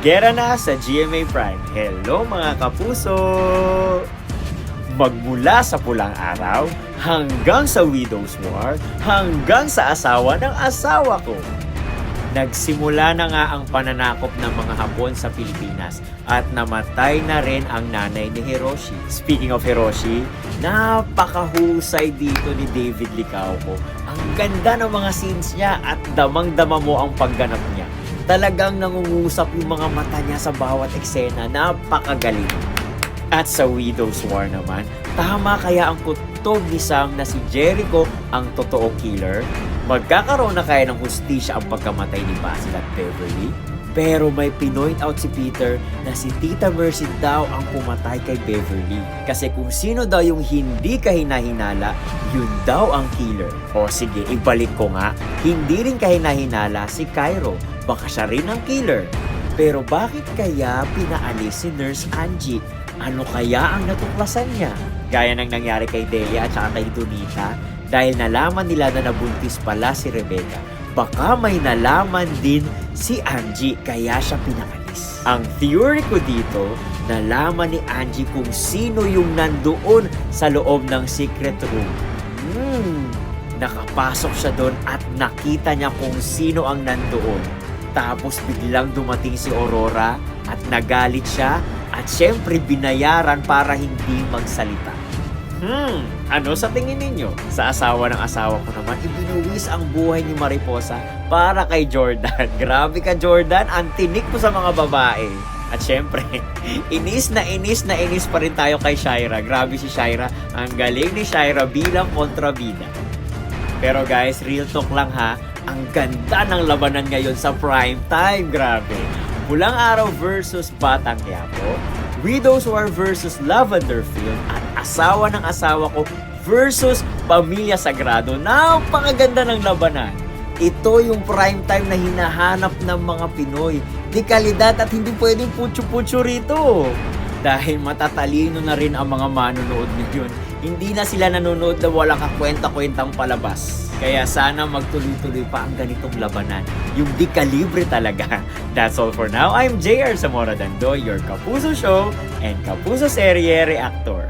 Gera na sa GMA Prime. Hello mga kapuso! Magmula sa pulang araw, hanggang sa widow's war, hanggang sa asawa ng asawa ko. Nagsimula na nga ang pananakop ng mga Hapon sa Pilipinas at namatay na rin ang nanay ni Hiroshi. Speaking of Hiroshi, napakahusay dito ni David Licauco. Ang ganda ng mga scenes niya at damang-dama mo ang pagganap niya. Talagang nangungusap yung mga mata niya sa bawat eksena. Napakagaling. At sa Widow's War naman, tama kaya ang kutob ni Sam na si Jericho ang totoong killer? Magkakaroon na kaya ng hustisya ang pagkamatay ni Basil at Beverly? Pero may pinoint out si Peter na si Tita Mercy daw ang pumatay kay Beverly. Kasi kung sino daw yung hindi kahinahinala, yun daw ang killer. O sige, ibalik ko nga, hindi rin kahinahinala si Cairo. Baka siya rin ang killer. Pero bakit kaya pinaalis si Nurse Angie? Ano kaya ang natuklasan niya? Gaya ng nangyari kay Delia at saka kay Donita, dahil nalaman nila na nabuntis pala si Rebecca. Baka may nalaman din si Angie kaya siya pinaalis. Ang theory ko dito, nalaman ni Angie kung sino yung nandoon sa loob ng secret room. Nakapasok siya doon at nakita niya kung sino ang nandoon. Tapos biglang dumating si Aurora at nagalit siya at syempre binayaran para hindi magsalita. Ano sa tingin ninyo? Sa asawa ng asawa ko naman, ibinuwis ang buhay ni Mariposa para kay Jordan. Grabe ka, Jordan, ang tinik mo sa mga babae. At syempre, inis na inis pa rin tayo kay Shaira. Grabe si Shaira, ang galing ni Shaira bilang kontrabida. Pero guys, real talk lang ha, ang ganda ng labanan ngayon sa prime time, grabe. Pulang Araw versus Batang Quiapo, Widow's War versus Lavender Field, at Asawa ng Asawa Ko versus Pamilya Sagrado. Napakaganda ng labanan. Ito yung prime time na hinahanap ng mga Pinoy. Di kalidad at hindi pwedeng putyo-putyo rito. Dahil matatalino na rin ang mga manonood ngayon. Hindi na sila nanonood na walang kakwenta-kwentang palabas. Kaya sana magtuloy-tuloy pa ang ganitong labanan. Yung di kalibre talaga. That's all for now. I'm JR Zamora Dandoy, your Kapuso Show and Kapuso Serye Reactor.